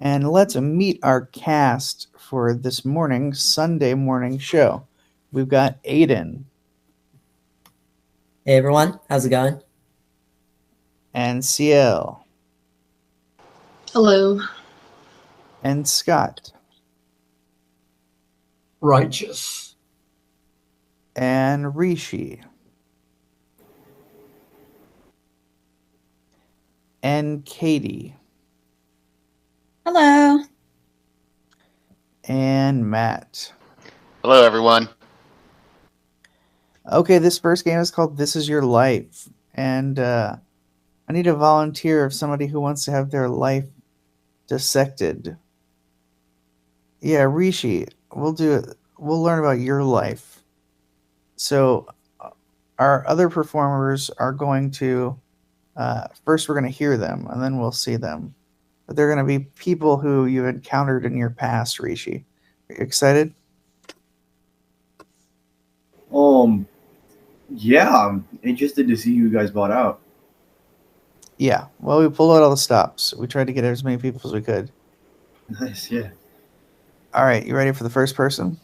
And let's meet our cast for this Sunday morning show. We've got Aiden. Hey everyone, how's it going? And CL. Hello. And Scott. Righteous. And Rishi. And Katie. Hello. And Matt. Hello, everyone. Okay, this first game is called This Is Your Life. And I need a volunteer of somebody who wants to have their life dissected. Yeah, Rishi, we'll do it. We'll learn about your life. So, our other performers are going to. First, we're going to hear them, and then we'll see them. But they're going to be people who you've encountered in your past, Rishi. Are you excited? Yeah, I'm interested to see who you guys bought out. Yeah, well, we pulled out all the stops. We tried to get as many people as we could. Nice, yeah. All right, you ready for the first person?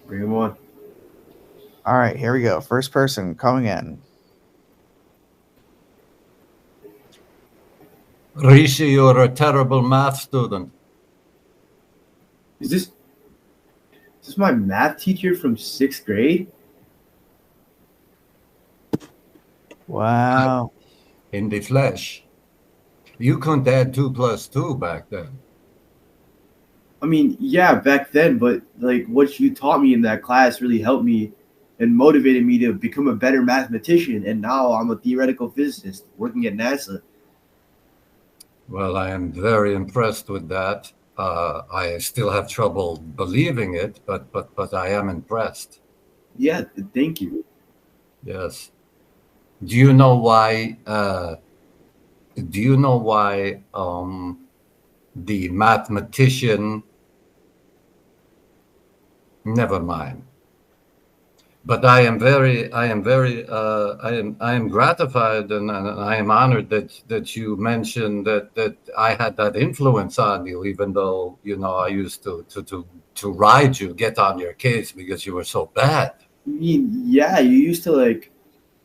Bring him on. All right, here we go. First person coming in. Rishi, you're a terrible math student. Is this my math teacher from 6th grade? Wow. In the flesh. You couldn't add 2 plus 2 back then. I mean, yeah, back then, but like what you taught me in that class really helped me and motivated me to become a better mathematician. And now I'm a theoretical physicist working at NASA. Well, I am very impressed with that. I still have trouble believing it, but I am impressed. Yeah, thank you. Yes. Do you know why? The mathematician? Never mind. But I am gratified and I am honored that you mentioned that I had that influence on you, even though I used to ride you, get on your case because you were so bad. I mean, yeah, you used to like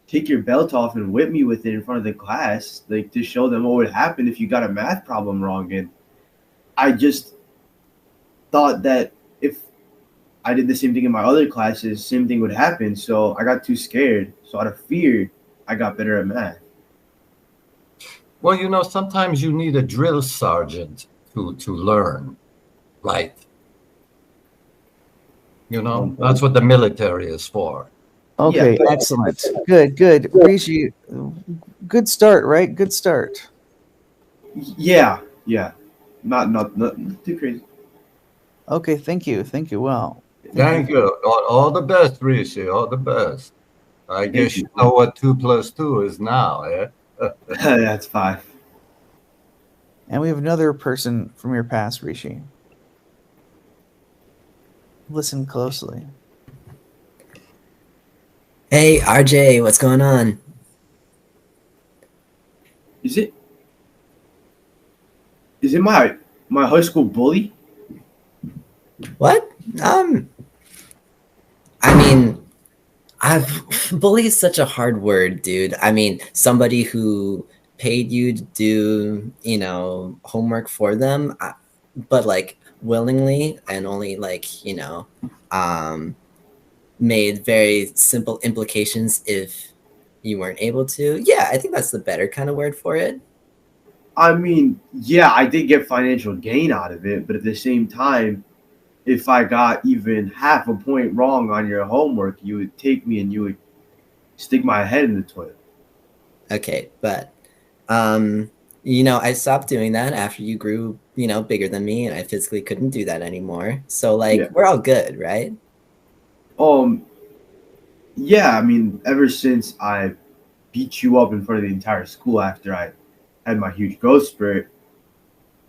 take your belt off and whip me with it in front of the class, like to show them what would happen if you got a math problem wrong. And I just thought that if I did the same thing in my other classes, same thing would happen. So I got too scared. So out of fear, I got better at math. Well, sometimes you need a drill sergeant to learn, right? That's what the military is for. Okay, Yeah, excellent. Good. Rishi, good start, right? Good start. yeah. Not too crazy. Okay, thank you. Well, Thank you. All the best, Rishi. All the best. I guess you know what 2 plus 2 is now, eh? That's 5. And we have another person from your past, Rishi. Listen closely. Hey RJ, what's going on? Is it my high school bully? What? I mean, bully is such a hard word, dude. I mean, somebody who paid you to do, homework for them, but like willingly and only like, made very simple implications if you weren't able to. Yeah, I think that's the better kind of word for it. I mean, yeah, I did get financial gain out of it, but at the same time, if I got even half a point wrong on your homework, you would take me and you would stick my head in the toilet. Okay, but I stopped doing that after you grew, bigger than me, and I physically couldn't do that anymore. So Yeah. we're all good, right? Yeah, I mean, ever since I beat you up in front of the entire school after I had my huge growth spurt,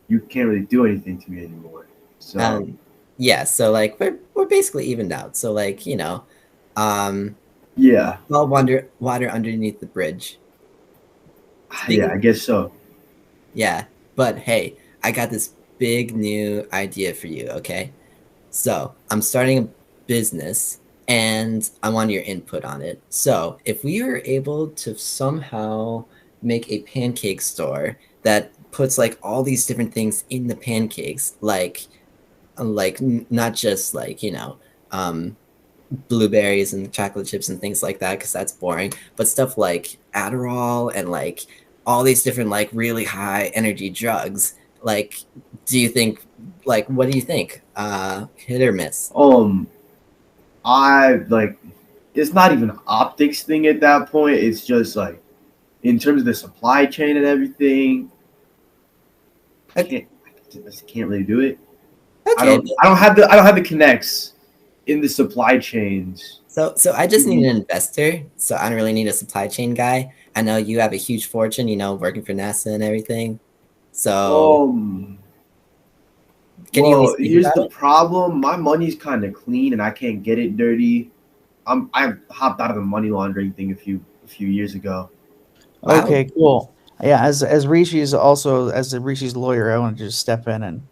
you can't really do anything to me anymore. So Yeah, so we're basically evened out. So yeah, all water underneath the bridge. yeah, I guess so. Yeah, but hey, I got this big new idea for you, okay? So I'm starting a business and I want your input on it. So if we were able to somehow make a pancake store that puts like all these different things in the pancakes, like not just like, blueberries and chocolate chips and things like that, because that's boring, but stuff like Adderall and like all these different like really high energy drugs. Like, do you think, like, what do you think? Hit or miss? I like it's not even an optics thing at that point. It's just like in terms of the supply chain and everything. I Okay, can't I just can't really do it. I okay. don't I don't have the connects in the supply chains. So I just need an investor. So I don't really need a supply chain guy. I know you have a huge fortune, working for NASA and everything. So Um can you at well, least think here's about the it? problem. My money's kind of clean and I can't get it dirty. I hopped out of the money laundering thing a few years ago. Wow. Okay, cool. Yeah, as Rishi's also as a Rishi's lawyer, I want to just step in and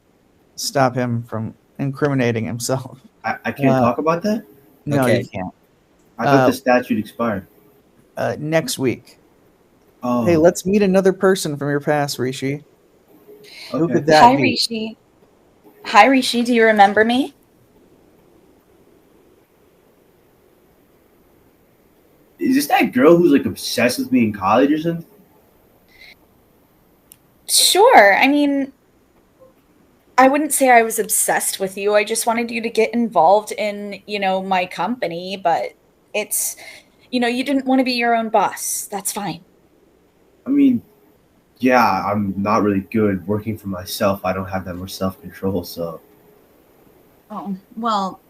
stop him from incriminating himself. I can't Uh, talk about that? no, you Okay. can't. I thought the Uh, statute expired. Next week. Hey, Oh, let's meet another person from your past, Rishi. Who okay. could that Hi, be? Rishi. Hi, Rishi. Do you remember me? Is this that girl who's like obsessed with me in college or something? Sure. I mean, I wouldn't say I was obsessed with you. I just wanted you to get involved in, my company, but it's, you didn't want to be your own boss. That's fine. I mean, yeah, I'm not really good working for myself. I don't have that much self control, so Oh, well,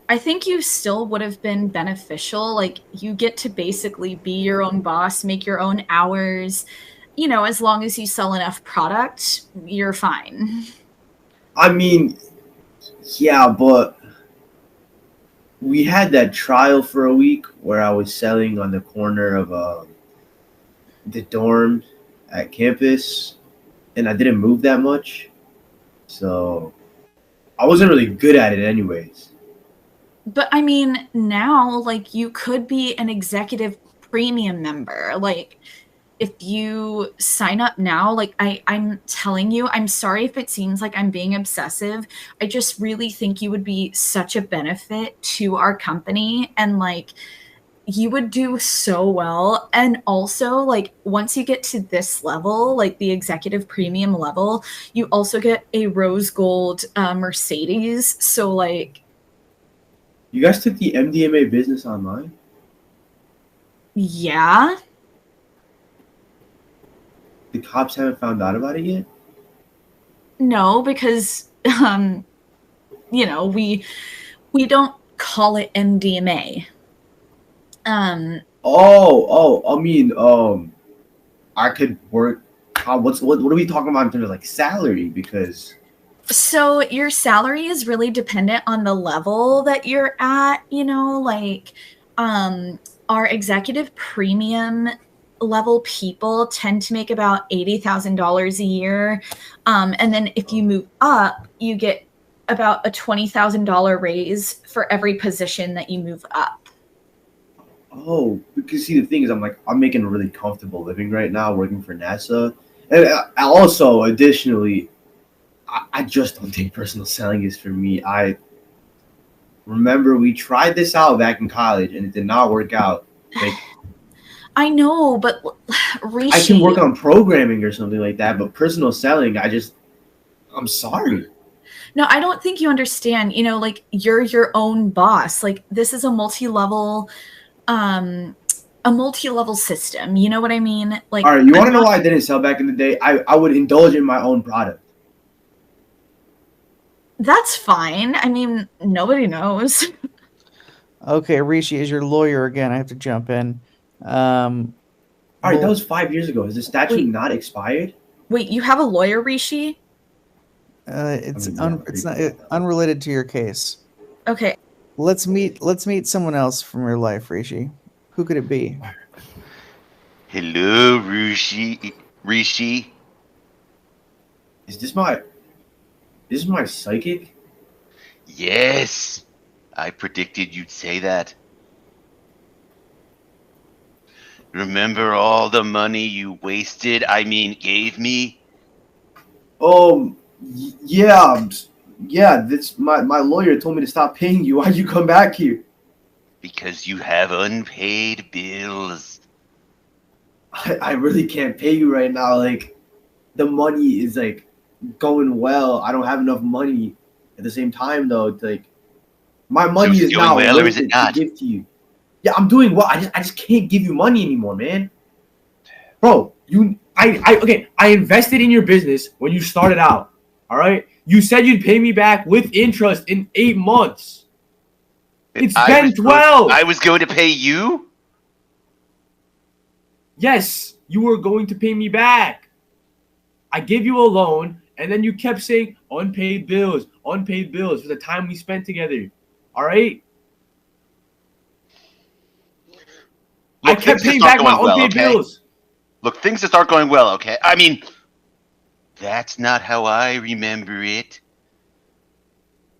I think you still would have been beneficial. Like, you get to basically be your own boss, make your own hours. As long as you sell enough product, you're fine. I mean, yeah, but we had that trial for a week where I was selling on the corner of the dorm at campus, and I didn't move that much, so I wasn't really good at it, anyways. But I mean, now, like, you could be an executive premium member. Like, if you sign up now, like, I'm telling you, I'm sorry if it seems like I'm being obsessive. I just really think you would be such a benefit to our company. And, like, you would do so well. And also, like, once you get to this level, like the executive premium level, you also get a rose gold Mercedes. So, like, You guys took the MDMA business online? yeah. The cops haven't found out about it yet? No, because we don't call it MDMA. I mean, I could work. What are we talking about in terms of like salary? Because So your salary is really dependent on the level that you're at, like um our executive premium level people tend to make about $80,000 a year. And then if you move up, you get about a $20,000 raise for every position that you move up. because see, the thing is, I'm making a really comfortable living right now working for NASA, and I also additionally, I just don't think personal selling is for me. I remember we tried this out back in college and it did not work out. Like I know, but I can Rishi, work on programming or something like that, but personal selling, I'm sorry. no, I don't think you understand. Like, you're your own boss. Like, this is um a multi-level system. You know what I mean? Like, All right, you want I'm to know not. why I didn't sell back in the day? I would indulge in my own product. That's fine. I mean, nobody knows. Okay, Rishi is your lawyer again. I have to jump in. Um, All right, that well, was 5 years ago. Is the statute Wait, not expired? wait, you have a lawyer, Rishi? I mean, yeah, I'm it's pretty not cool with that. unrelated to your case. Okay. Let's meet someone else from your life, Rishi. Who could it be? Hello, Rishi. Rishi. Is this my This is my psychic? Yes, I predicted you'd say that. Remember all the money you wasted, gave me? Yeah. Yeah, this my lawyer told me to stop paying you. Why'd you come back here? Because you have unpaid bills. I really can't pay you right now. Like, the money is like going well. I don't have enough money. At the same time, though, it's like my So money is it is doing now well or worth is it it to not? give to you. Yeah, I'm doing well. I just can't give you money anymore, man. Bro, I invested in your business when you started out. All right, you said you'd pay me back with interest in 8 months. It's been 12. I was going to pay you? Yes, you were going to pay me back. I gave you a loan, and then you kept saying unpaid bills for the time we spent together. All right? Look, I kept things just paying aren't back my going well, unpaid okay? bills. Look, things just aren't going well, okay? That's not how I remember it.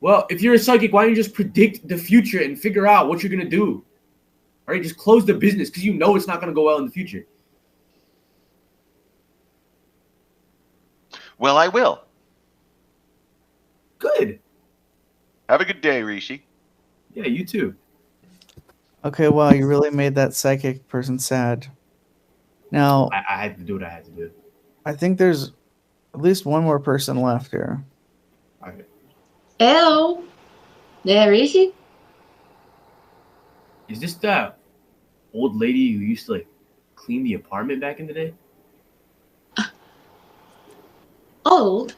Well, if you're a psychic, why don't you just predict the future and figure out what you're going to do? All right? Just close the business because you know it's not going to go well in the future. Well, I will. Good. Have a good day, Rishi. Yeah, you too. Okay, wow, you really made that psychic person sad. Now, I had to do what I had to do. I think there's at least one more person left here. All right. Hello. There is she? Is this the old lady who used to like clean the apartment back in the day? Old?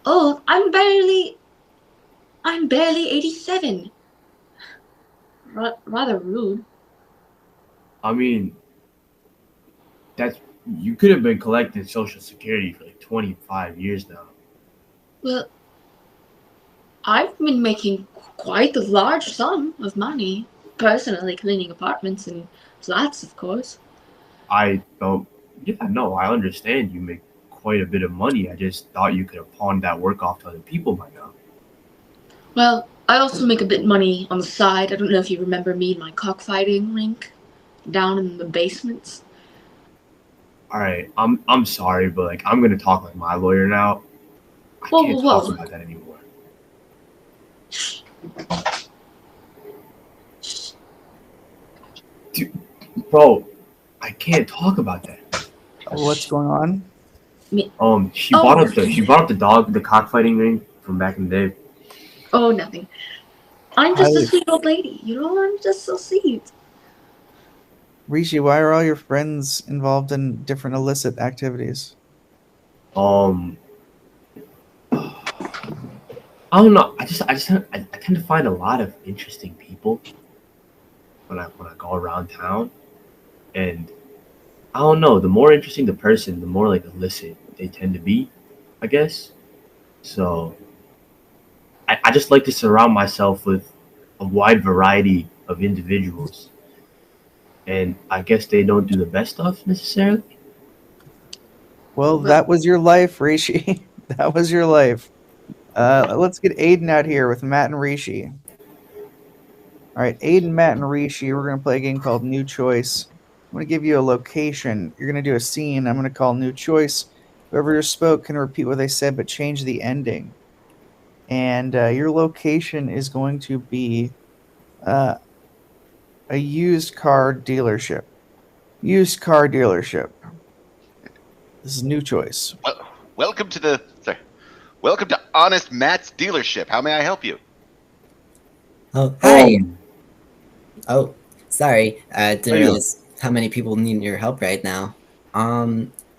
Old? I'm barely 87. Rather rude. I mean, you could have been collecting Social Security for like 25 years now. Well, I've been making quite a large sum of money, personally cleaning apartments and flats, of course. I understand you make quite a bit of money. I just thought you could have pawned that work off to other people by now. Well, I also make a bit of money on the side. I don't know if you remember me in my cockfighting rink down in the basements. All right, I'm sorry, but like I'm gonna talk like my lawyer now. I can't talk about that anymore. Dude, bro, I can't talk about that. What's going on? She brought up the dog, the cockfighting ring from back in the day. Oh, nothing. I'm just a sweet old lady, you know. I'm just so sweet. Rishi, why are all your friends involved in different illicit activities? I don't know. I tend to find a lot of interesting people when I go around town, and I don't know. The more interesting the person, the more like illicit they tend to be, I guess. So I just like to surround myself with a wide variety of individuals, and I guess they don't do the best stuff necessarily. Well, that was your life, Rishi. That was your life. Let's get Aiden out here with Matt and Rishi. All right, Aiden, Matt, and Rishi, we're going to play a game called New Choice. I'm going to give you a location. You're going to do a scene. I'm going to call New Choice. Whoever spoke can repeat what they said, but change the ending. And your location is going to be a used car dealership. Used car dealership. This is New Choice. Well, welcome to Honest Matt's dealership. How may I help you? Oh, hi. Oh, sorry. I didn't realize how many people need your help right now.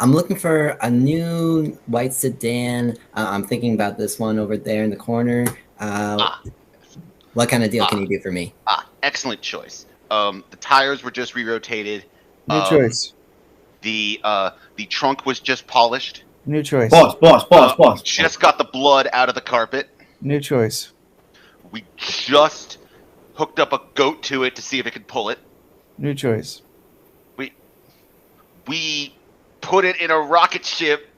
I'm looking for a new white sedan. I'm thinking about this one over there in the corner. What kind of deal can you do for me? Excellent choice. The tires were just re-rotated. New choice. The trunk was just polished. New choice. Boss. Just got the blood out of the carpet. New choice. We just hooked up a goat to it to see if it could pull it. New choice. We put it in a rocket ship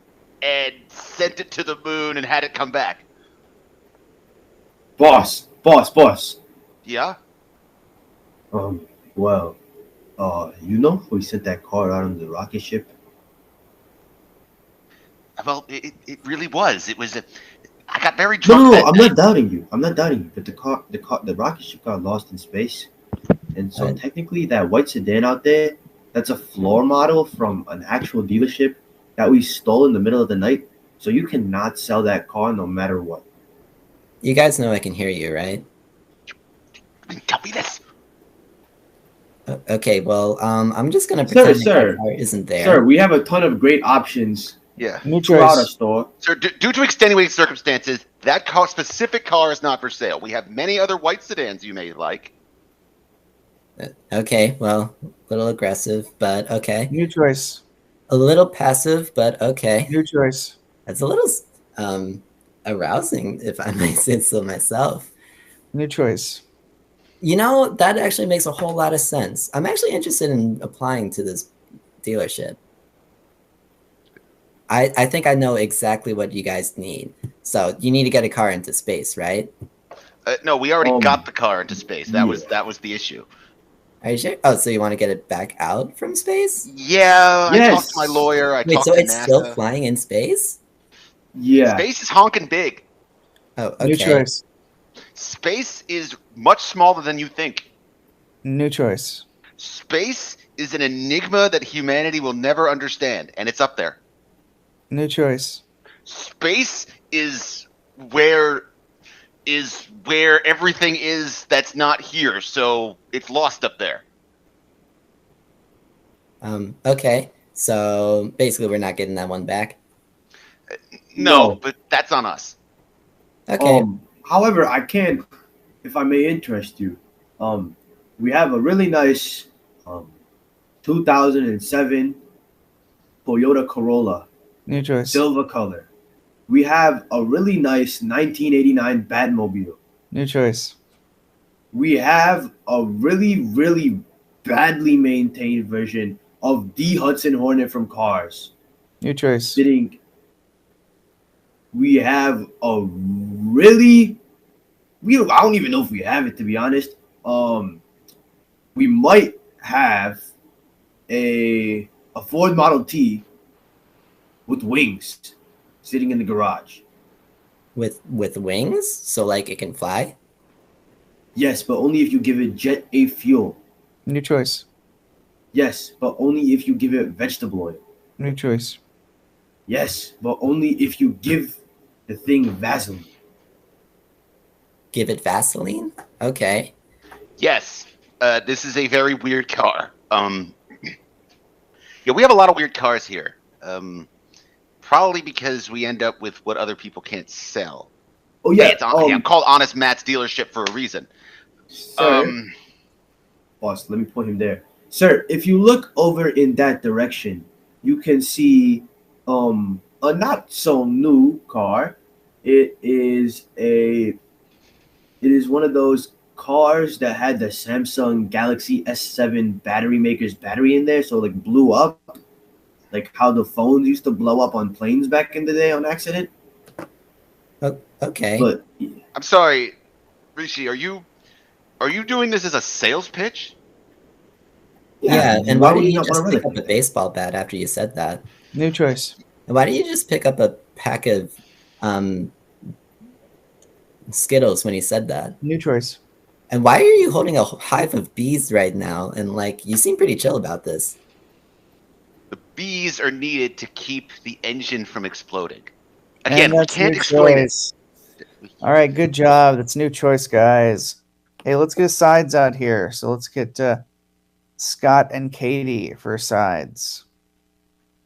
and sent it to the moon and had it come back. Boss. Yeah? Well, you know who sent that car out on the rocket ship? Well, it really was. It was. I got very No, drunk that I'm night. not doubting you. I'm not doubting you. But the rocket ship got lost in space, and so What? technically that white sedan out there, that's a floor model from an actual dealership that we stole in the middle of the night. So you cannot sell that car no matter what. You guys know I can hear you, right? Tell me this. Okay, well, I'm just gonna Sir, pretend like that sir, car isn't sir, there. we have a ton of great options Yeah. New throughout our choice. store. Sir, due to extenuating circumstances, that specific car is not for sale. We have many other white sedans you may like. Okay, well, a little aggressive, but okay. New choice. A little passive, but okay. New choice. That's a little arousing, if I may say so myself. New choice. You know, that actually makes a whole lot of sense. I'm actually interested in applying to this dealership. I think I know exactly what you guys need. So you need to get a car into space, right? No, we already Um, got the car into space. That yeah. was the issue. Are you sure? Oh, so you want to get it back out from space? Yeah, I talked to my Yes. lawyer. I Wait, talked so to it's still NASA. flying in space? Yeah. Space is honking big. Oh, New okay. choice. Space is much smaller than you think. New choice. Space is an enigma that humanity will never understand, and it's up there. New choice. Space is where everything is that's not here, so it's lost up there. Okay. So basically we're not getting that one back. No, No. but that's on us. Okay. However, I can, if I may interest you, we have a really nice 2007 Toyota Corolla, New choice. silver color. We have a really nice 1989 Batmobile. New choice. We have a really, really badly maintained version of the Hudson Hornet from Cars. New choice. Sitting, we have a really, I don't even know if we have it, to be honest. We might have a Ford Model T with wings sitting in the garage. With wings, so like it can fly. Yes, but only if you give it Jet A fuel. New choice. Yes, but only if you give it vegetable oil. New choice. Yes, but only if you give the thing Vaseline. Give it Vaseline? Okay. Yes, this is a very weird car. Yeah, we have a lot of weird cars here. Probably because we end up with what other people can't sell. Oh yeah, Hey, I'm called Honest Matt's dealership for a reason. sir. Boss, let me put him there. Sir, if you look over in that direction, you can see a not so new car. It is one of those cars that had the Samsung Galaxy S7 battery maker's battery in there, so like blew up. Like how the phones used to blow up on planes back in the day on accident. Okay. But I'm sorry, Rishi. Are you doing this as a sales pitch? Yeah, and why why would did you you not want just to pick run up a baseball bat after you said that? New choice. And why did you just pick up a pack of Skittles when you said that? New choice. And why are you holding a hive of bees right now? And like, you seem pretty chill about this. The bees are needed to keep the engine from exploding. And Again, we that's can't new explain it. choice. All right, good job. That's new choice, guys. Hey, let's get sides out here. So let's get Scott and Katie for sides.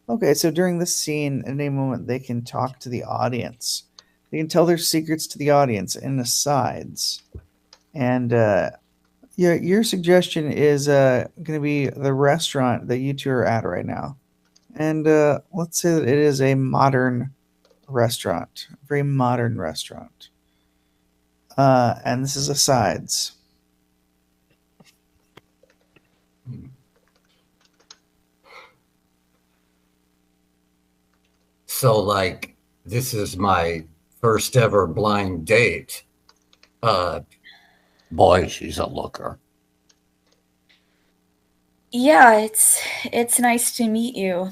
Okay, so during this scene, at any moment, they can talk to the audience. They can tell their secrets to the audience in the sides. And your suggestion is going to be the restaurant that you two are at right now. And let's say that it is a modern restaurant, a very modern restaurant. And this is a sides. So, like, this is my first ever blind date. Boy, she's a looker. Yeah, it's nice to meet you.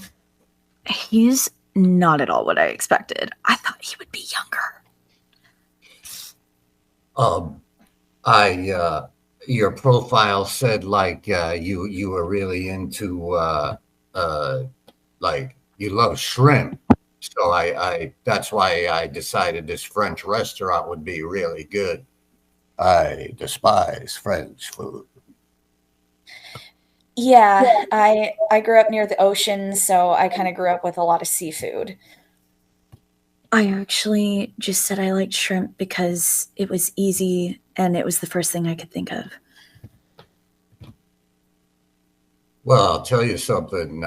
He's not at all what I expected. I thought he would be younger. Your profile said like you were really into like you love shrimp. So I that's why I decided this French restaurant would be really good. I despise French food. Yeah, I grew up near the ocean, so I kind of grew up with a lot of seafood. I actually just said I liked shrimp because it was easy and it was the first thing I could think of. Well, I'll tell you something.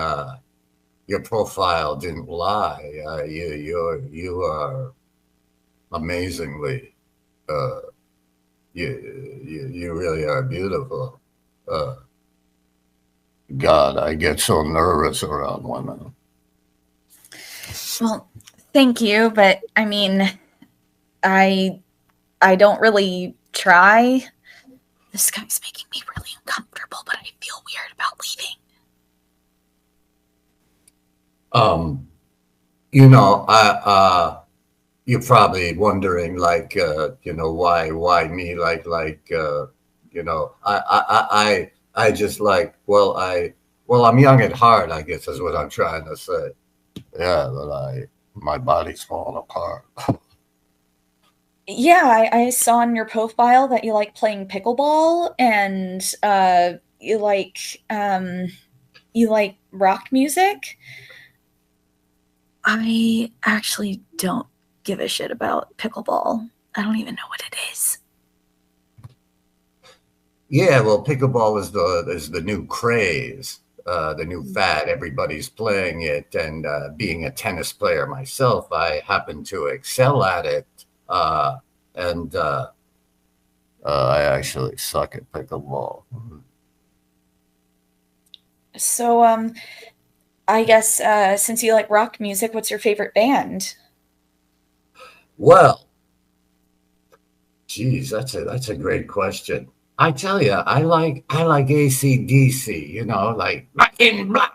Your profile didn't lie. You are amazingly. Uh, you really are beautiful. Uh, God, I get so nervous around women. Well, thank you, but I mean, I I don't really try. This guy's making me really uncomfortable, but I feel weird about leaving. Um, you know, you're probably wondering, like, why me? I just like, well, I'm young at heart, I guess is what I'm trying to say. Yeah, but my body's falling apart. Yeah, I saw on your profile that you like playing pickleball and you like rock music. I actually don't give a shit about pickleball. I don't even know what it is. Yeah, well, pickleball is the new craze, the new fad. Everybody's playing it, and being a tennis player myself, I happen to excel at it. And I actually suck at pickleball. So I guess since you like rock music, what's your favorite band? Well, geez, that's a great question. I tell you, I like AC/DC. You know, like Back in Black.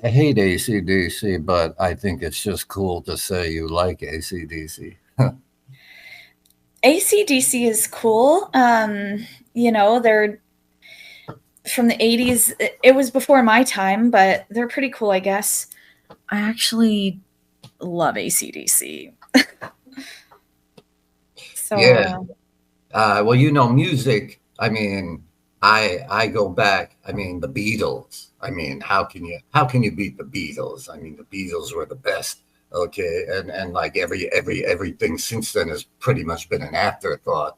I hate AC/DC, but I think it's just cool to say you like AC/DC. AC/DC is cool. They're from the 80s. It was before my time, but they're pretty cool, I guess. I actually love AC/DC. So, Yeah. Well, you know, music. I mean, I go back. I mean, the Beatles. I mean, how can you beat the Beatles? I mean, the Beatles were the best. Okay, and like everything since then has pretty much been an afterthought.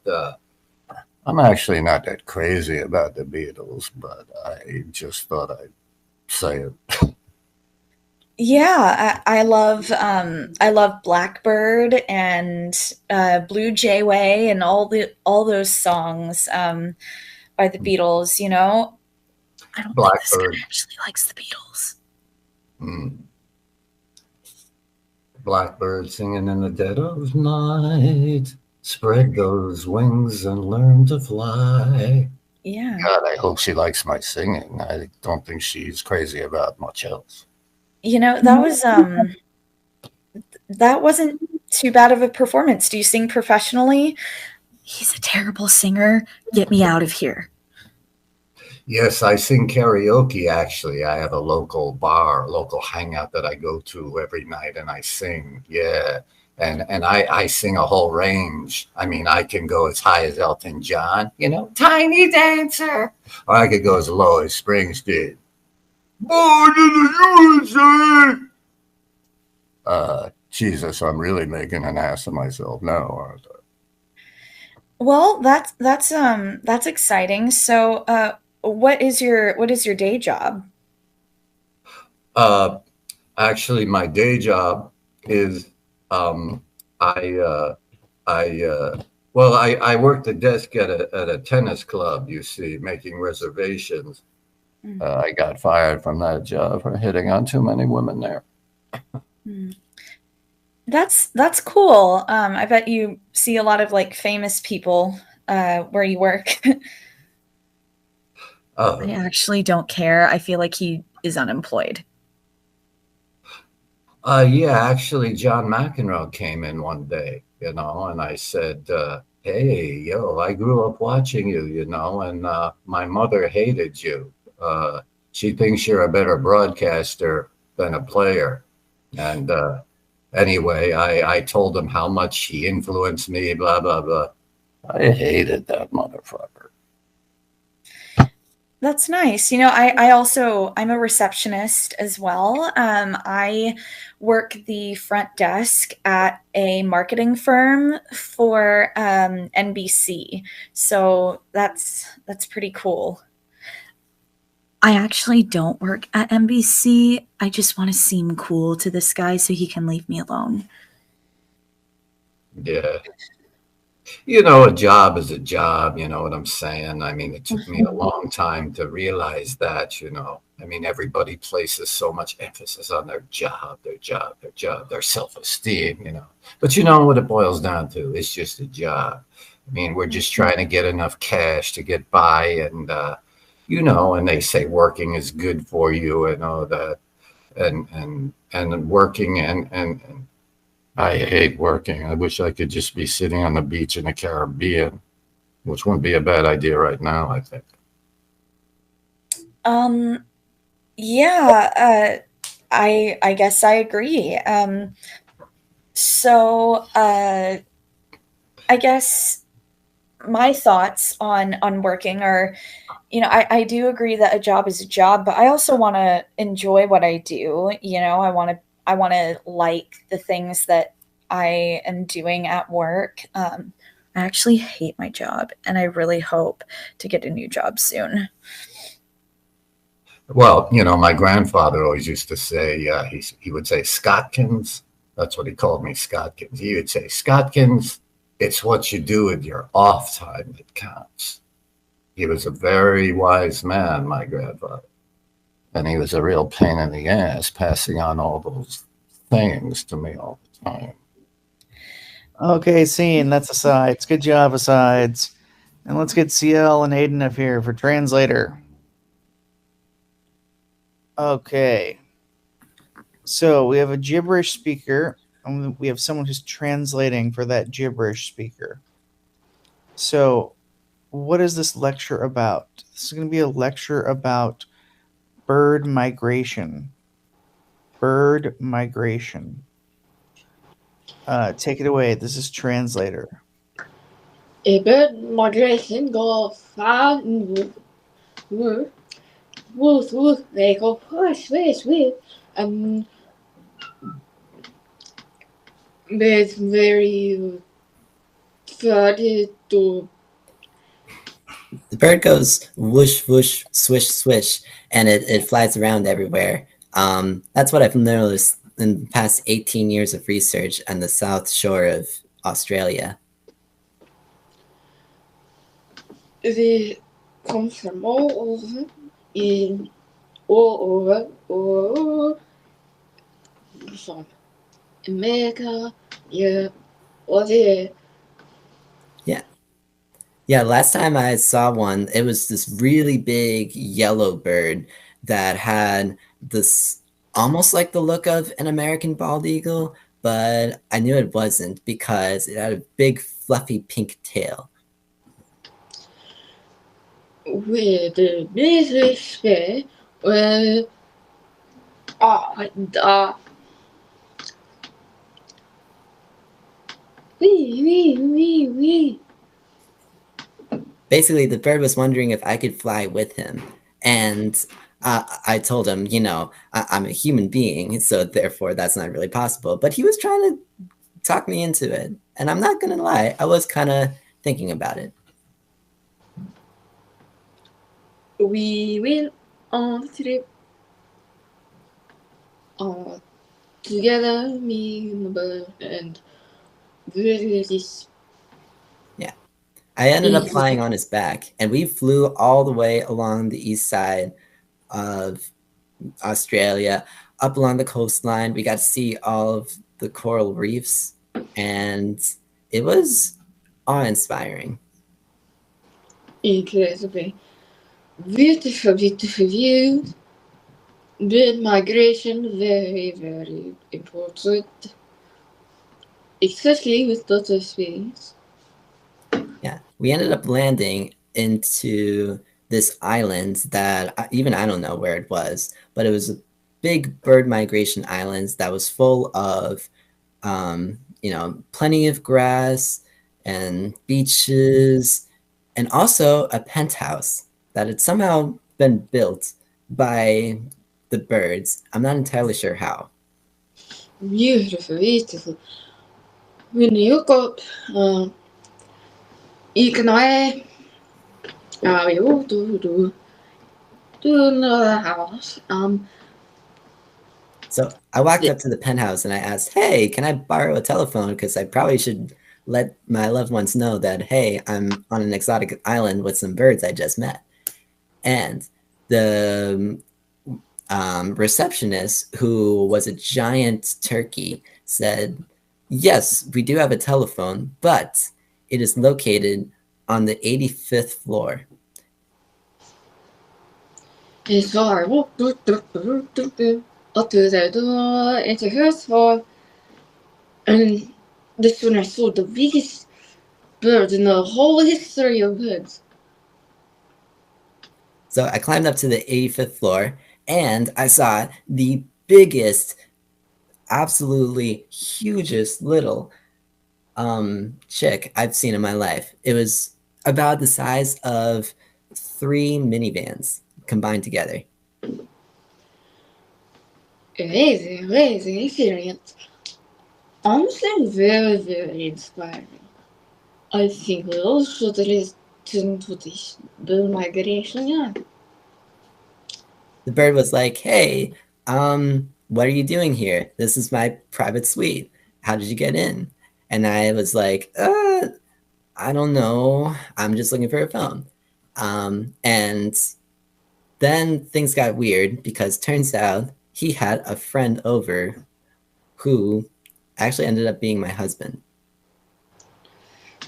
I'm actually not that crazy about the Beatles, but I just thought I'd say it. yeah, I love Blackbird and Blue Jay Way and all those songs by the Beatles. I don't think this guy Blackbird. actually likes the Beatles. Hmm. Blackbird singing in the dead of night. Spread those wings and learn to fly. Yeah. God, I hope she likes my singing. I don't think she's crazy about much else. That wasn't too bad of a performance. Do you sing professionally? He's a terrible singer. Get me out of here. Yes, I sing karaoke actually. I have a local bar, local hangout that I go to every night and I sing. Yeah. And I sing a whole range. I mean, I can go as high as Elton John, you know, Tiny Dancer, or I could go as low as Springsteen. Born in the USA. Jesus, I'm really making an ass of myself now, aren't I? Well, that's exciting. So, what is your day job? Uh, Actually, my day job is um, I I well, I work the desk at a tennis club. You see, making reservations. I got fired from that job for hitting on too many women there. That's cool. I bet you see a lot of like famous people where you work. I actually don't care. I feel like he is unemployed. Yeah, actually, John McEnroe came in one day, and I said, "Hey, yo, I grew up watching you, and my mother hated you. She thinks you're a better broadcaster than a player." And anyway, I told him how much he influenced me, blah, blah, blah. I hated that motherfucker. That's nice. I'm a receptionist as well. I work the front desk at a marketing firm for NBC. So that's pretty cool. I actually don't work at NBC. I just want to seem cool to this guy so he can leave me alone. Yeah. A job is a job, you know what I'm saying? I mean, it took me a long time to realize that, I mean, everybody places so much emphasis on their job, their self-esteem. But you know what it boils down to? It's just a job. I mean, we're just trying to get enough cash to get by, and they say working is good for you and all that, and working and I hate working. I wish I could just be sitting on the beach in the Caribbean, which wouldn't be a bad idea right now, I think. Yeah, I guess I agree. I guess my thoughts on working are, I do agree that a job is a job, but I also want to enjoy what I do. I want to like the things that I am doing at work. I actually hate my job, and I really hope to get a new job soon. Well, my grandfather always used to say, he would say, Scotkins. That's what he called me, Scotkins. He would say, Scotkins, it's what you do with your off time that counts. He was a very wise man, my grandfather. And he was a real pain in the ass, passing on all those things to me all the time. Okay, scene. That's asides. Good job, asides. And let's get CL and Aiden up here for translator. Okay. So we have a gibberish speaker, and we have someone who's translating for that gibberish speaker. So, what is this lecture about? This is going to be a lecture about bird migration. Bird migration. Take it away. This is translator. A bird migration goes far and woof, they go push, there's very started to. The bird goes whoosh, whoosh, swish, swish, and it flies around everywhere. That's what I've noticed in the past 18 years of research on the south shore of Australia. They come from all over in all over from America, Europe, all there. Yeah, last time I saw one, it was this really big yellow bird that had this almost like the look of an American bald eagle, but I knew it wasn't because it had a big fluffy pink tail. With the business fair, well, wee. Basically, the bird was wondering if I could fly with him. And I told him, I'm a human being, so therefore that's not really possible. But he was trying to talk me into it. And I'm not going to lie, I was kind of thinking about it. We went on the trip together, me and the bird, and this. Yeah. I ended up flying on his back, and we flew all the way along the east side of Australia, up along the coastline. We got to see all of the coral reefs, and it was awe-inspiring. Incredibly. Beautiful, beautiful views. Bird migration, very, very important. Especially with daughter species. Yeah, we ended up landing into this island that even I don't know where it was, but it was a big bird migration island that was full of, plenty of grass and beaches, and also a penthouse that had somehow been built by the birds. I'm not entirely sure how. Beautiful, beautiful. When you got ik nói you do another house. So I walked up to the penthouse and I asked, "Hey, can I borrow a telephone? Because I probably should let my loved ones know that, hey, I'm on an exotic island with some birds I just met." And the receptionist, who was a giant turkey, said, "Yes, we do have a telephone, but it is located on the 85th floor." And so I walked up to the door into her floor, and that's when I saw the biggest bird in the whole history of birds. So I climbed up to the 85th floor and I saw the biggest, absolutely hugest little chick I've seen in my life. It was about the size of 3 minivans combined together. Amazing, amazing experience. Honestly, very, very inspiring. I think we all should listen to this bird migration. Yeah. The bird was like, "Hey, what are you doing here? This is my private suite. How did you get in?" And I was like, I don't know. I'm just looking for a phone. And then things got weird because turns out he had a friend over who actually ended up being my husband.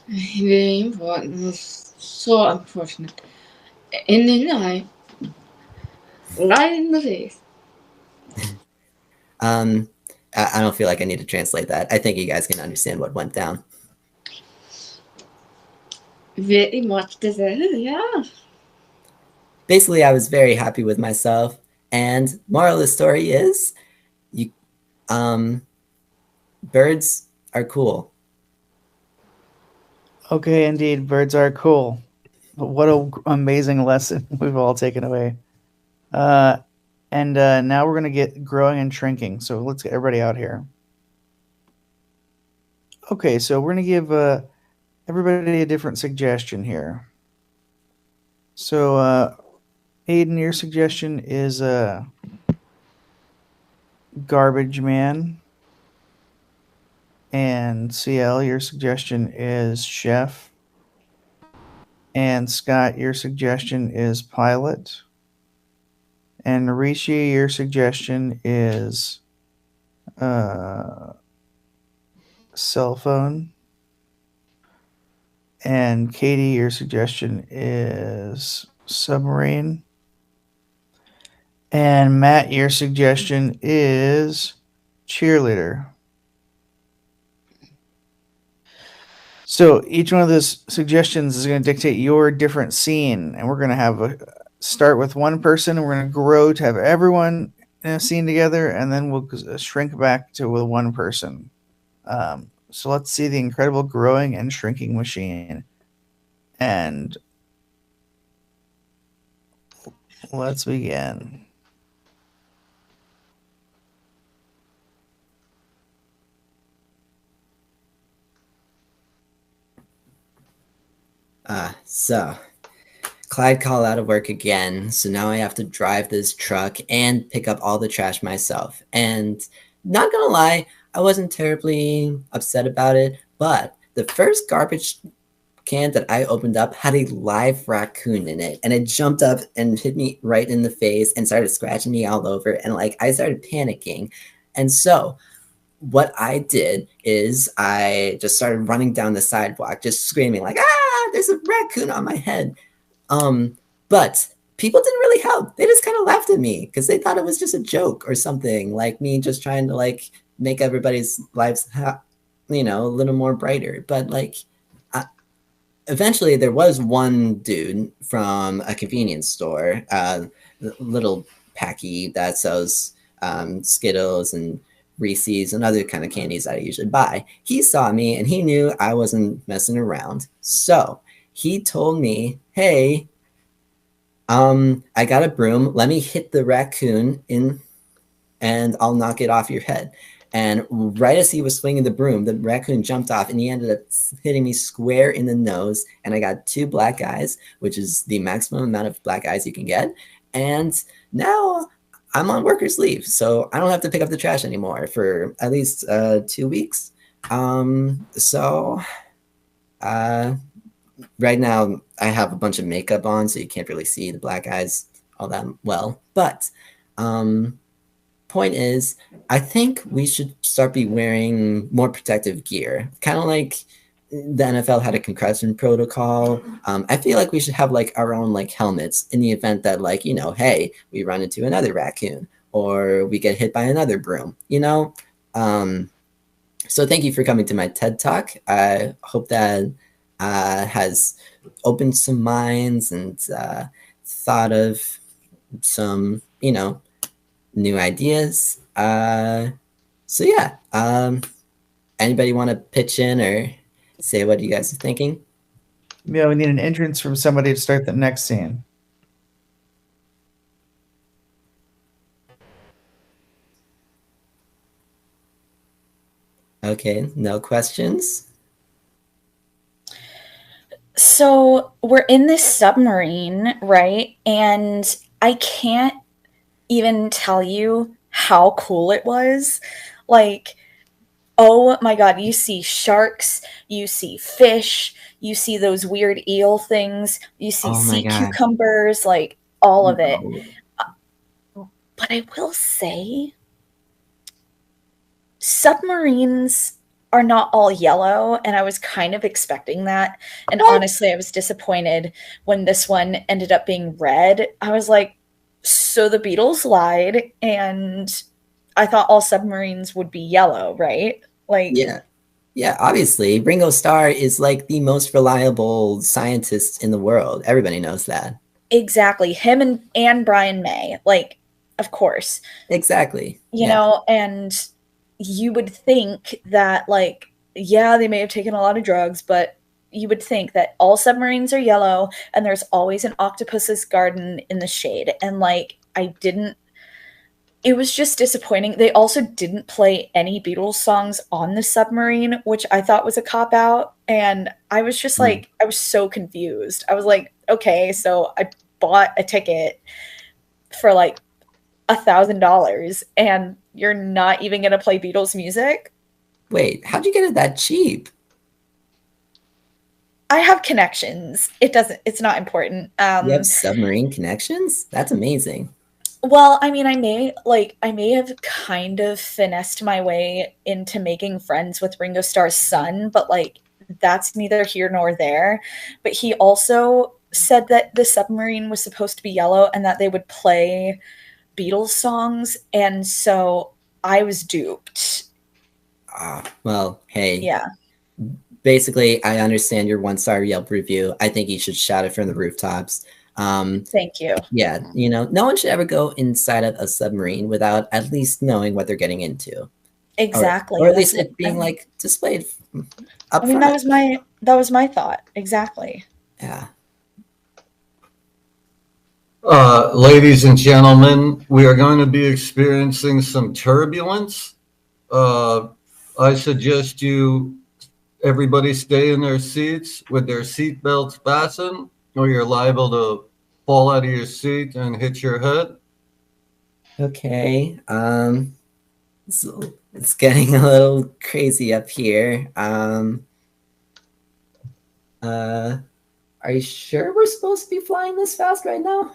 Very important. So unfortunate. And then right in the face. I don't feel like I need to translate that. I think you guys can understand what went down. Very much deserved, yeah. Basically, I was very happy with myself. And moral of the story is, birds are cool. Okay, indeed, birds are cool. But what an amazing lesson we've all taken away. And now we're going to get growing and shrinking. So let's get everybody out here. Okay, so we're going to give everybody a different suggestion here. So, Aiden, your suggestion is Garbage Man. And CL, your suggestion is Chef. And Scott, your suggestion is Pilot. And Rishi, your suggestion is cell phone. And Katie, your suggestion is submarine. And Matt, your suggestion is cheerleader. So each one of those suggestions is going to dictate your different scene, and we're going to have start with one person, and we're going to grow to have everyone in a scene together, and then we'll shrink back to with one person. So let's see the incredible growing and shrinking machine. And let's begin. So Clyde called out of work again, so now I have to drive this truck and pick up all the trash myself. And not gonna lie, I wasn't terribly upset about it, but the first garbage can that I opened up had a live raccoon in it, and it jumped up and hit me right in the face and started scratching me all over, and like I started panicking. And so what I did is I just started running down the sidewalk, just screaming like, "Ah, there's a raccoon on my head." But people didn't really help. They just kind of laughed at me because they thought it was just a joke or something, like me just trying to like make everybody's lives, a little more brighter. But like, eventually, there was one dude from a convenience store, little packy that sells Skittles and Reese's and other kind of candies that I usually buy. He saw me and he knew I wasn't messing around. So he told me, "Hey, I got a broom. Let me hit the raccoon in, and I'll knock it off your head." And right as he was swinging the broom, the raccoon jumped off and he ended up hitting me square in the nose. And I got 2 black eyes, which is the maximum amount of black eyes you can get. And now I'm on workers' leave, so I don't have to pick up the trash anymore for at least 2 weeks. So right now I have a bunch of makeup on, so you can't really see the black eyes all that well. But point is, I think we should start be wearing more protective gear, kind of like the NFL had a concussion protocol. I feel like we should have like our own like helmets in the event that like, hey, we run into another raccoon or we get hit by another broom, So thank you for coming to my TED Talk. I hope that has opened some minds and thought of some, new ideas. So yeah, anybody want to pitch in or say what you guys are thinking? Yeah, we need an entrance from somebody to start the next scene. Okay, no questions? So we're in this submarine, right? And I can't even tell you how cool it was. Like, oh my god, you see sharks, you see fish, you see those weird eel things, you see Oh my sea God. cucumbers, like all of it. No. But I will say, submarines are not all yellow, and I was kind of expecting that. And honestly, I was disappointed when this one ended up being red. I was like, so the Beatles lied, and I thought all submarines would be yellow, right? Like, Yeah, obviously, Ringo Starr is like the most reliable scientist in the world. Everybody knows that. exactly. Him and Brian May, like, of course. Exactly. You know, and you would think that, like, yeah, they may have taken a lot of drugs, but you would think that all submarines are yellow and there's always an octopus's garden in the shade. And, like, it was just disappointing. They also didn't play any Beatles songs on the submarine, which I thought was a cop out. And I was just like, I was so confused. I was like, okay, so I bought a ticket for like $1,000 and you're not even going to play Beatles music? Wait, how'd you get it that cheap? I have connections. It's not important. You have submarine connections? That's amazing. Well, I mean, I may have kind of finessed my way into making friends with Ringo Starr's son, but like that's neither here nor there. But he also said that the submarine was supposed to be yellow and that they would play Beatles songs, and so I was duped. Well, hey. Yeah. Basically, I understand your 1-star Yelp review. I think you should shout it from the rooftops. Thank you. Yeah, no one should ever go inside of a submarine without at least knowing what they're getting into. Exactly. Or at least it being like displayed up front. That was my thought. Exactly. Yeah. Ladies and gentlemen, we are going to be experiencing some turbulence. I suggest everybody stay in their seats with their seatbelts fastened, or you're liable to fall out of your seat and hit your head. Okay. It's getting a little crazy up here. Are you sure we're supposed to be flying this fast right now?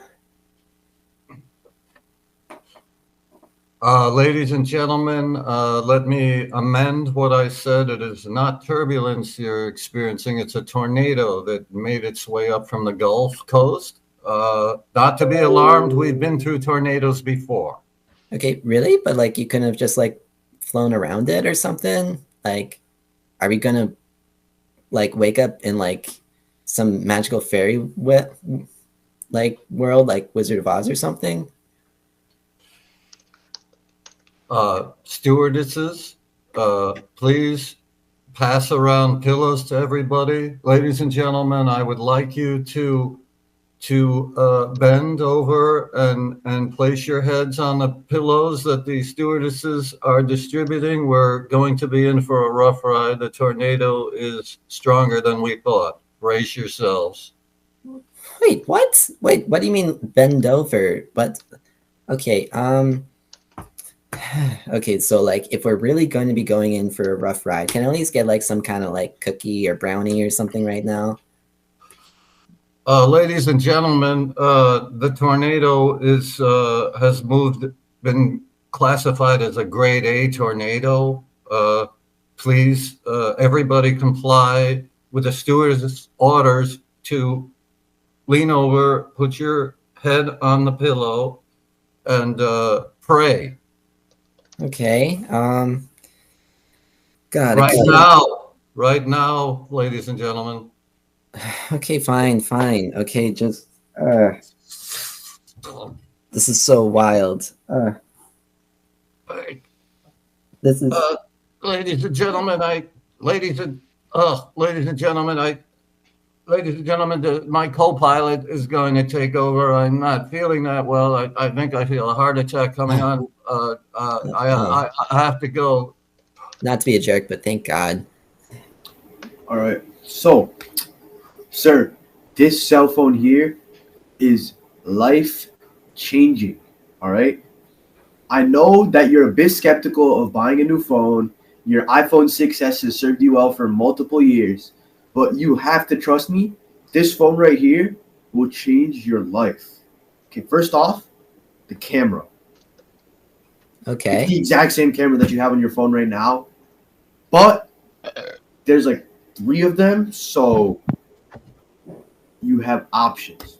Ladies and gentlemen, let me amend what I said. It is not turbulence you're experiencing. It's a tornado that made its way up from the Gulf Coast. Not to be alarmed. We've been through tornadoes before. Okay, really? But like, you couldn't have just like flown around it or something? Like, are we gonna like wake up in like some magical fairy like world, like Wizard of Oz or something? Stewardesses, please pass around pillows to everybody. Ladies and gentlemen, I would like you to bend over and place your heads on the pillows that the stewardesses are distributing. We're going to be in for a rough ride. The tornado is stronger than we thought. Brace yourselves. Wait, what? Wait, what do you mean bend over? But okay, okay, so like if we're really going to be going in for a rough ride, can I at least get like some kind of like cookie or brownie or something right now? Ladies and gentlemen, the tornado has been classified as a grade A tornado. Please, everybody comply with the stewardess orders to lean over, put your head on the pillow, and pray. Okay. God. Right now, ladies and gentlemen. Okay, fine. Okay, just this is so wild. This is ladies and gentlemen, my co-pilot is going to take over. I'm not feeling that well. I think I feel a heart attack coming on. I have to go. Not to be a jerk, but thank God. All right. So, sir, this cell phone here is life changing. All right. I know that you're a bit skeptical of buying a new phone. Your iPhone 6S has served you well for multiple years, but you have to trust me. This phone right here will change your life. Okay, first off, the camera. Okay. It's the exact same camera that you have on your phone right now, but there's like 3 of them, so you have options.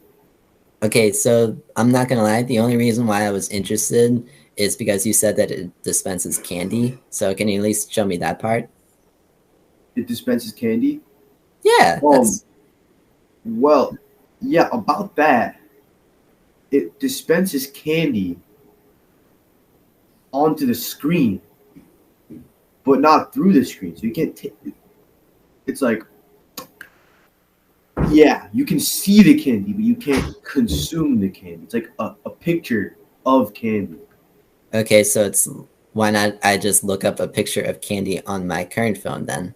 Okay, so I'm not gonna lie. The only reason why I was interested is because you said that it dispenses candy. So can you at least show me that part? It dispenses candy? Yeah. Well, yeah, about that. It dispenses candy onto the screen, but not through the screen. So you can't take it. It's like, yeah, you can see the candy, but you can't consume the candy. It's like a picture of candy. Okay, so it's why not I just look up a picture of candy on my current phone then?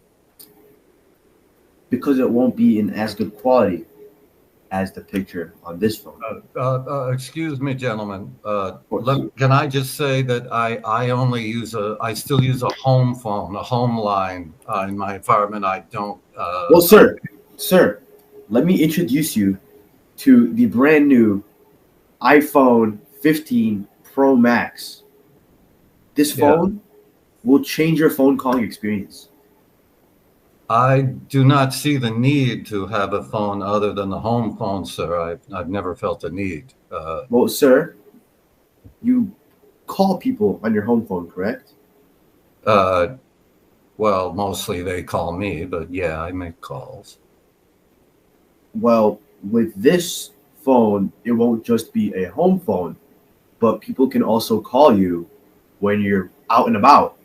Because it won't be in as good quality as the picture on this phone. Excuse me, gentlemen. Can I just say that I still use a home phone, a home line in my apartment. I don't. Well, sir, let me introduce you to the brand new iPhone 15 Pro Max. This phone will change your phone calling experience. I do not see the need to have a phone other than the home phone, sir. I've never felt the need. Well, sir, you call people on your home phone, correct? Well, mostly they call me, but yeah, I make calls. Well, with this phone, it won't just be a home phone, but people can also call you when you're out and about.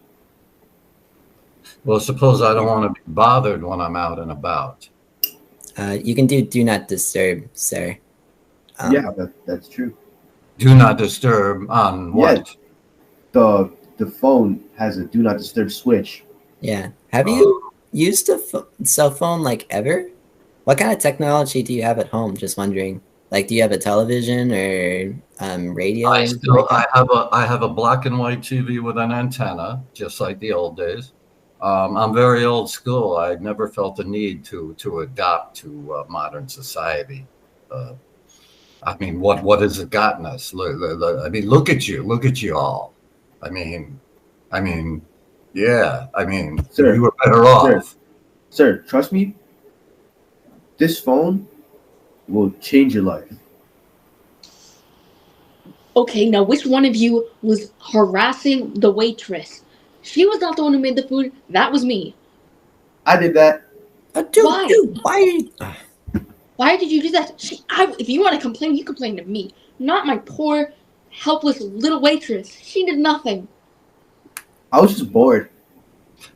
Well, suppose I don't want to be bothered when I'm out and about. You can do not disturb, sir. Yeah, that's true. Do not disturb on what? Yeah, the phone has a do not disturb switch. Yeah. Have you used a cell phone like ever? What kind of technology do you have at home? Just wondering. Like, do you have a television or radio? I have a black and white TV with an antenna, just like the old days. I'm very old school. I never felt the need to adapt to modern society. Uh, I mean, what has it gotten us? I mean, look at you all. I mean, I mean, yeah. I mean, Sir, you were better sir, off. sir, trust me. This phone will change your life. Okay, now which one of you was harassing the waitress? She was not the one who made the food. That was me. I did that. Why? Dude, why are you? Why did you do that? If you want to complain, you complain to me, not my poor, helpless little waitress. She did nothing. I was just bored.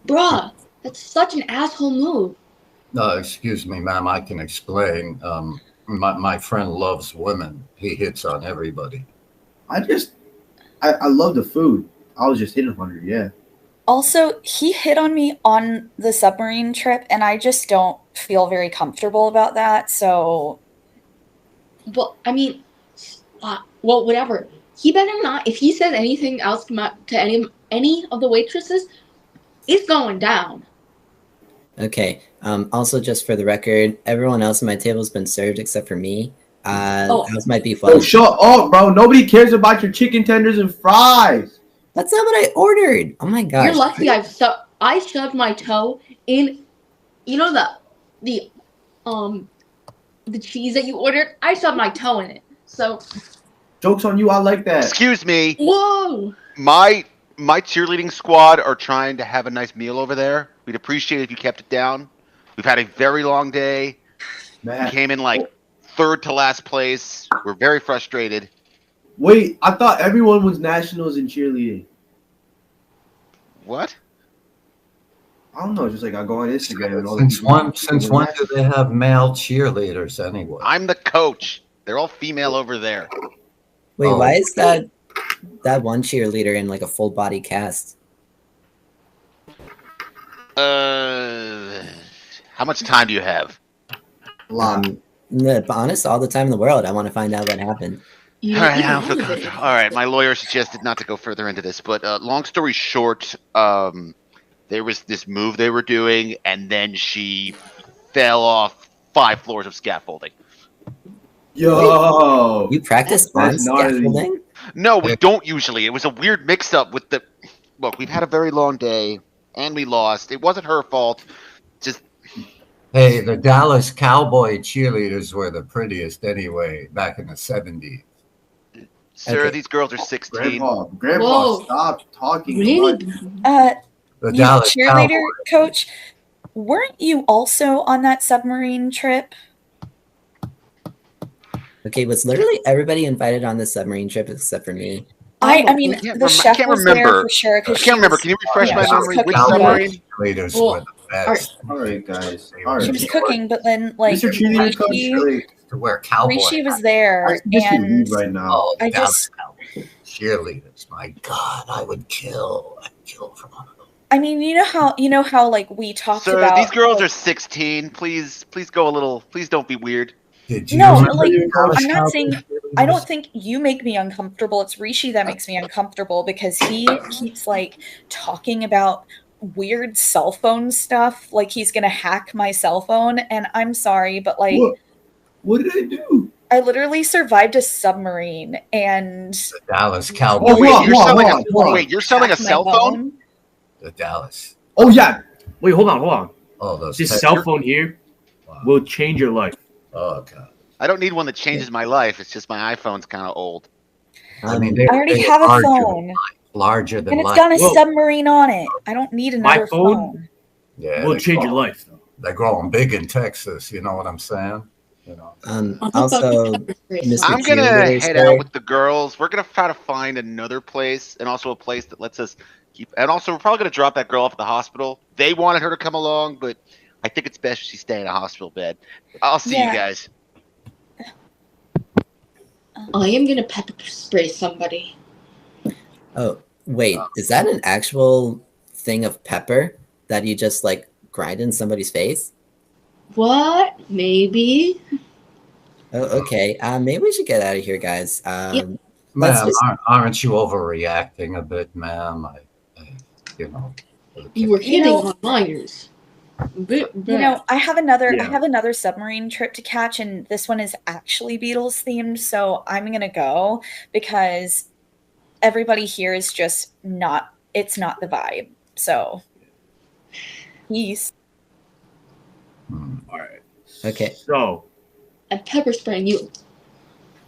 Bruh, that's such an asshole move. Excuse me, ma'am. I can explain. My friend loves women. He hits on everybody. I love the food. I was just hitting on her, yeah. Also, he hit on me on the submarine trip, and I just don't feel very comfortable about that. So, But I mean, well, whatever. He better not. If he says anything else to any of the waitresses, it's going down. Okay. Also, just for the record, everyone else at my table has been served except for me. That might be fun. Oh, shut up, bro. Nobody cares about your chicken tenders and fries. That's not what I ordered. Oh my gosh. You're lucky I shoved my toe in, you know, the cheese that you ordered. I shoved my toe in it. So Joke's on you. I like that. Excuse me. whoa. My cheerleading squad are trying to have a nice meal over there. We'd appreciate it if you kept it down. We've had a very long day. Man. We came in like third to last place. We're very frustrated. Wait, I thought everyone was nationals in cheerleading. What? I don't know. Just like I go on Instagram and all Since when do they have male cheerleaders anyway? I'm the coach. They're all female over there. Wait, Oh. why is that one cheerleader in like a full body cast? How much time do you have? Honest, all the time in the world. I want to find out what happened. You, All right, even I don't I feel was comfortable. there. All right, my lawyer suggested not to go further into this, but long story short, there was this move they were doing, and then she fell off 5 floors of scaffolding. Yo. You practice on That's gnarly. scaffolding? No, we don't usually. It was a weird mix-up with the. Look, we've had a very long day, and we lost. It wasn't her fault. Just Hey, the Dallas Cowboy cheerleaders were the prettiest anyway back in the 70s. sir, Okay. these girls are 16. Grandpa, Whoa. stop talking. Really? The you Dallas cheerleader Cowboy. coach, weren't you also on that submarine trip? Okay, was literally everybody invited on this submarine trip except for me? I mean, can't the I chef can't was there remember. for sure. I Because can't remember. Can you refresh yeah, my she was memory? Which cooking. submarine? Cheerleaders Well, were the best. All right, guys. They All were She right. was cooking, but then like Mr. Cheerleader Coach, Rishi, to wear cowboy Rishi was hats. there, I suggest you and leave right now. Oh, the I Dallas just, Cowboy cheerleaders. My God, I'd kill for one of them. I mean, you know how like we talked Sir, about. these girls like, are 16. Please go a little. Please don't be weird. Did you No, remember like the Dallas I'm not Cowboy saying. cheerleaders? I don't think you make me uncomfortable. It's Rishi that makes me uncomfortable because he keeps like talking about weird cell phone stuff. Like he's gonna hack my cell phone, and I'm sorry, but like What did I do? I literally survived a submarine and The Dallas Cowboy. Oh, Wait, hold on, you're hold on, selling hold on, hold on. Wait, you're selling a hacked my cell phone? The Dallas. Oh yeah. Wait, hold on. Oh, those. This tech- cell phone here Wow. will change your life. Oh God. I don't need one that changes my life. It's just my iPhone's kind of old. I mean, I already have a phone, larger than and it's life. got a Whoa. submarine on it. I don't need another phone. Yeah, Will they change grow- your life. Though. They're growing big in Texas. You know what I'm saying? You know. Also, Mr. I'm gonna Cheerleader, head sir. out with the girls. We're gonna try to find another place, and also a place that lets us keep. And also, we're probably gonna drop that girl off at the hospital. They wanted her to come along, but I think it's best she stay in a hospital bed. I'll see you Yeah. guys. I am gonna pepper spray somebody. Oh, wait, is that an actual thing of pepper that you just like grind in somebody's face? What? Maybe. Oh, okay. Maybe we should get out of here, guys. Let's Ma'am, just- aren't you overreacting a bit, ma'am? You know. You were You hitting know- on minors. Bit You know, bad. I have another Yeah. submarine trip to catch, and this one is actually Beatles themed, so I'm gonna go because everybody here is just not, it's not the vibe. So peace. All right. Okay. So I'm pepper spraying you.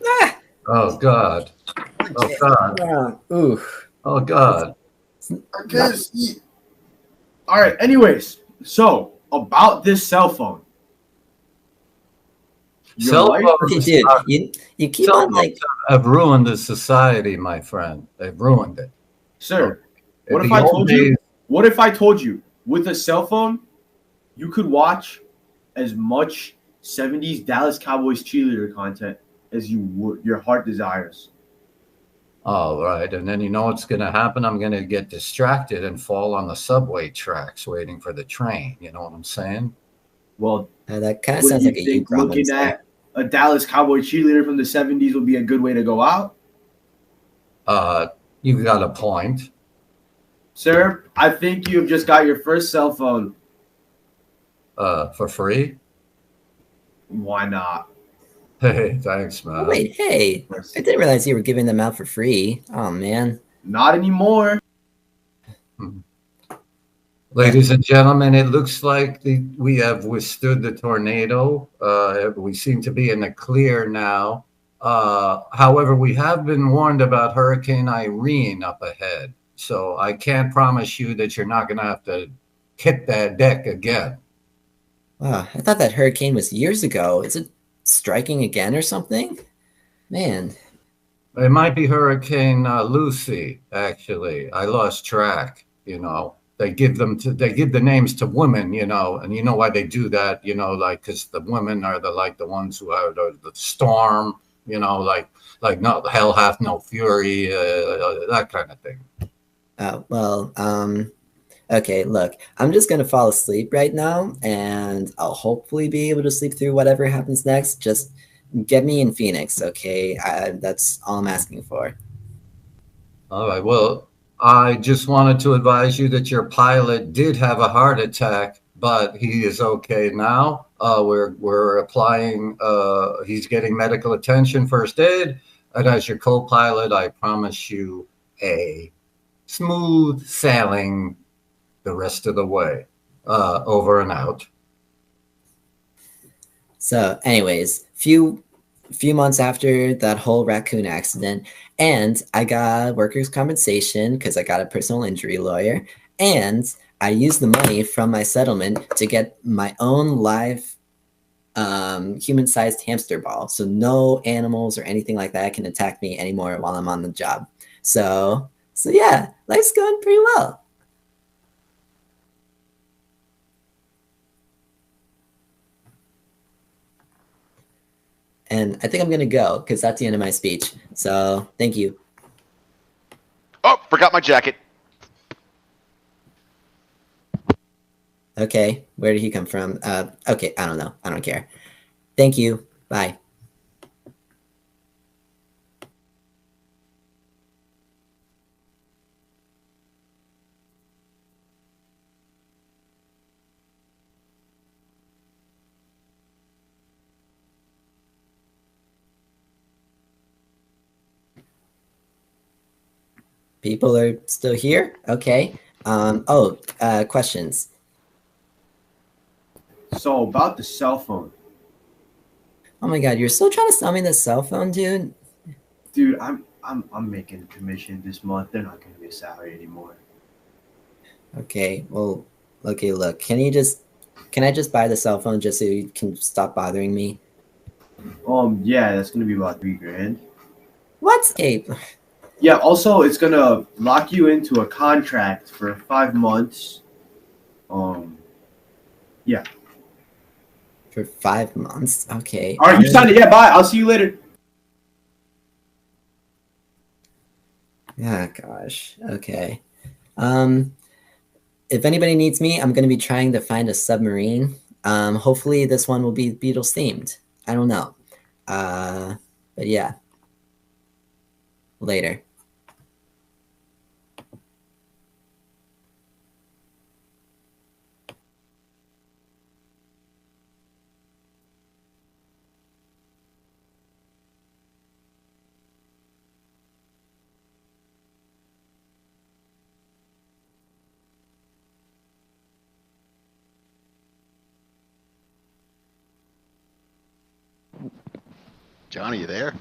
Ah! Oh God. Oh God. Ooh. Oh God. because all right. Anyways, so about this cell phone. Your Cell life. Okay, phones, dude, you keep cell on like phones have ruined the society, my friend. They've ruined it. Sir, what In if the I old told you? days- What if I told you with a cell phone, you could watch as much '70s Dallas Cowboys cheerleader content as you would your heart desires? All right, and then you know what's going to happen? I'm going to get distracted and fall on the subway tracks waiting for the train. You know what I'm saying? Well, that kind of what do sounds you like a you think? problem, Looking sir. at a Dallas Cowboy cheerleader from the '70s would be a good way to go out, You got a point. sir. I think you've just got your first cell phone. For free? Why not? Hey, thanks, Oh man. wait, hey, I didn't realize you were giving them out for free. Oh man. Not anymore. Ladies and gentlemen, it looks like we have withstood the tornado. We seem to be in the clear now. However, we have been warned about Hurricane Irene up ahead. So I can't promise you that you're not going to have to hit that deck again. Wow, I thought that hurricane was years ago. Is it striking again or something? Man. It might be Hurricane Lucy, actually. I lost track, you know. They give the names to women, you know, and you know why they do that, you know, like because the women are the ones who are the storm, you know, like no hell hath no fury, that kind of thing. Well, okay, look, I'm just gonna fall asleep right now, and I'll hopefully be able to sleep through whatever happens next. Just get me in Phoenix, okay? That's all I'm asking for. All right. Well, I just wanted to advise you that your pilot did have a heart attack, but he is okay now. We're applying. He's getting medical attention, first aid, and as your co-pilot, I promise you a smooth sailing the rest of the way. Over and out. So, anyways, few months after that whole raccoon accident, and I got workers' compensation because I got a personal injury lawyer, and I used the money from my settlement to get my own live human-sized hamster ball, so no animals or anything like that can attack me anymore while I'm on the job. So yeah, life's going pretty well. And I think I'm gonna go because that's the end of my speech. So thank you. Oh, forgot my jacket. Okay, where did he come from? Okay, I don't know. I don't care. Thank you. Bye. People are still here? Okay. Questions. So about the cell phone, Oh my god, you're still trying to sell me this cell phone, dude? dude. I'm making commission this month. They're not gonna be a salary anymore. Okay, well, okay, look, can I just buy the cell phone just so you can stop bothering me? Yeah, that's gonna be about $3,000. What? Okay, Yeah. Also, it's gonna lock you into a contract for 5 months. Yeah. for 5 months. Okay. All right, you signed it. Yeah. Bye. I'll see you later. Ah, gosh. Okay. If anybody needs me, I'm gonna be trying to find a submarine. Hopefully this one will be Beatles themed. I don't know. But yeah. Later. Johnny, you there?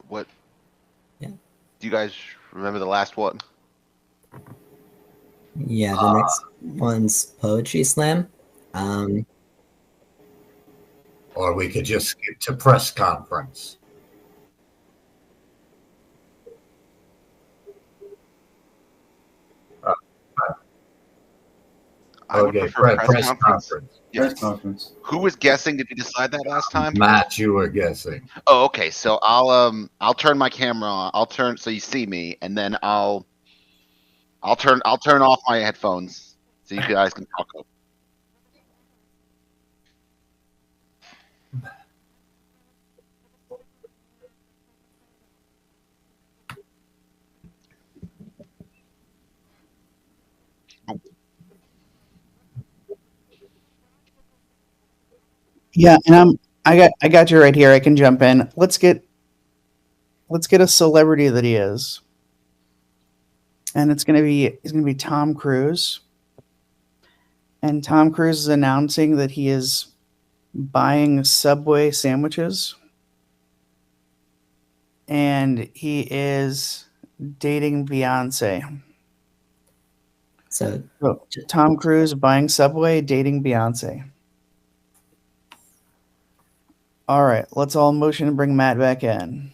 What? Yeah. Do you guys remember the last one? Yeah, the next one's Poetry Slam. Or we could just skip to press conference. I would Okay, prefer press conference. Yes. Press conference. Who was guessing? Did we decide that last time? Matt, you were guessing. Oh, okay. So I'll turn my camera on. I'll turn so you see me, and then I'll turn off my headphones so you guys can talk. Yeah, and I got you right here. I can jump in. Let's get a celebrity that he is. And he's gonna be Tom Cruise. And Tom Cruise is announcing that he is buying Subway sandwiches. And he is dating Beyonce. So Tom Cruise buying Subway, dating Beyonce. All right, let's all motion and bring Matt back in.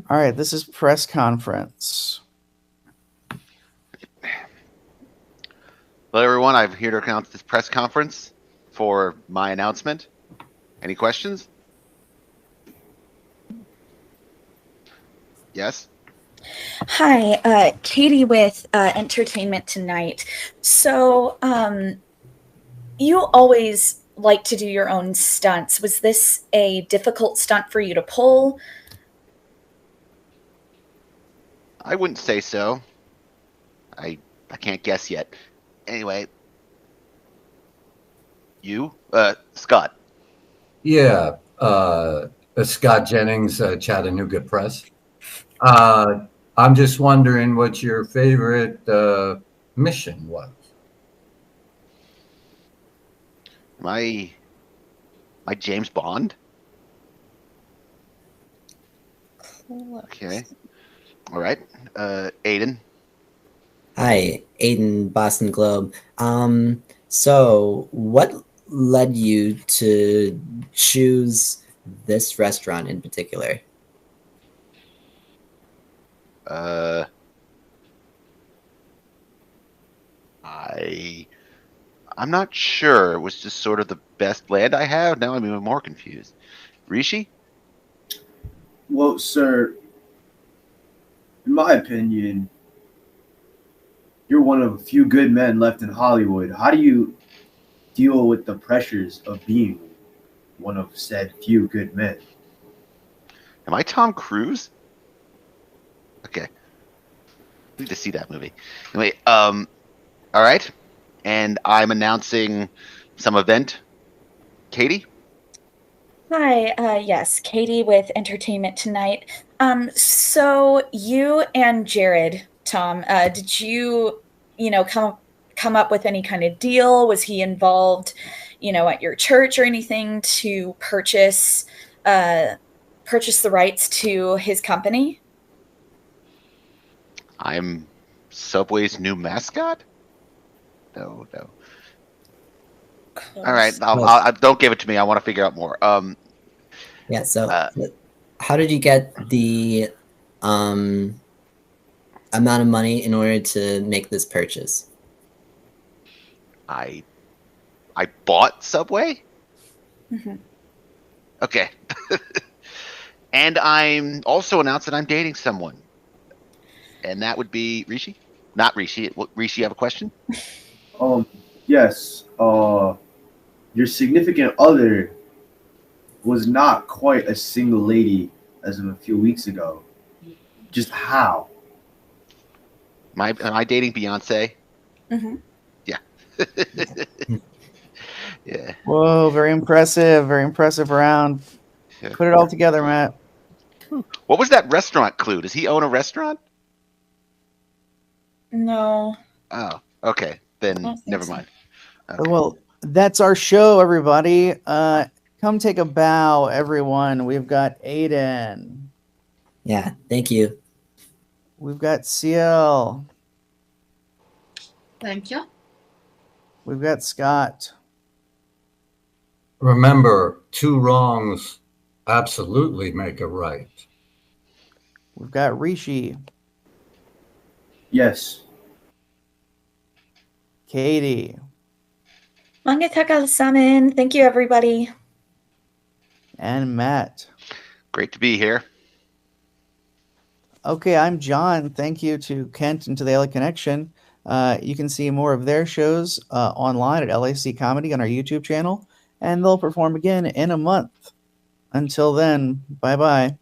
All right, this is press conference. Hello, everyone. I'm here to announce this press conference for my announcement. Any questions? Yes? Hi, Katie with Entertainment Tonight. So, you always like to do your own stunts. Was this a difficult stunt for you to pull? I wouldn't say so. I can't guess yet. Anyway, you, Scott. Yeah, Scott Jennings, Chattanooga Press. I'm just wondering what your favorite mission was. My James Bond. Okay. All right. Aiden. Hi, Aiden, Boston Globe. So what led you to choose this restaurant in particular? I'm not sure. It was just sort of the best land I have. Now I'm even more confused. Rishi? Well, sir, in my opinion, you're one of a few good men left in Hollywood. How do you deal with the pressures of being one of said few good men? Am I Tom Cruise? Okay. Need to see that movie. Anyway, all right. And I'm announcing some event. Katie? Hi, yes, Katie with Entertainment Tonight. So you and Jared, Tom, did you, come up with any kind of deal? Was he involved, at your church or anything to purchase the rights to his company? I'm Subway's new mascot? No. Close. All right. I'll, don't give it to me. I want to figure out more. Yeah, so how did you get the amount of money in order to make this purchase? I bought Subway? Mm-hmm. Okay. And I'm also announced that I'm dating someone. And that would be Rishi? Not Rishi. Rishi, you have a question? Yes. Your significant other was not quite a single lady as of a few weeks ago. Just how? Am I dating Beyonce? Mhm. Yeah. Yeah. Whoa, very impressive round. Yeah. Put it all together, Matt. What was that restaurant clue? Does he own a restaurant? No, Oh, okay. I Then don't think never so. mind. Okay. Well, that's our show, everybody. Come take a bow, everyone. We've got Aiden. Yeah, thank you. We've got CL. Thank you. We've got Scott. Remember, 2 wrongs absolutely make a right. We've got Rishi. Yes. Katie. Mangataka Salmon. Thank you, everybody. And Matt. Great to be here. Okay, I'm John. Thank you to Kent and to the LA Connection. You can see more of their shows online at LAC Comedy on our YouTube channel, and they'll perform again in a month. Until then, bye-bye.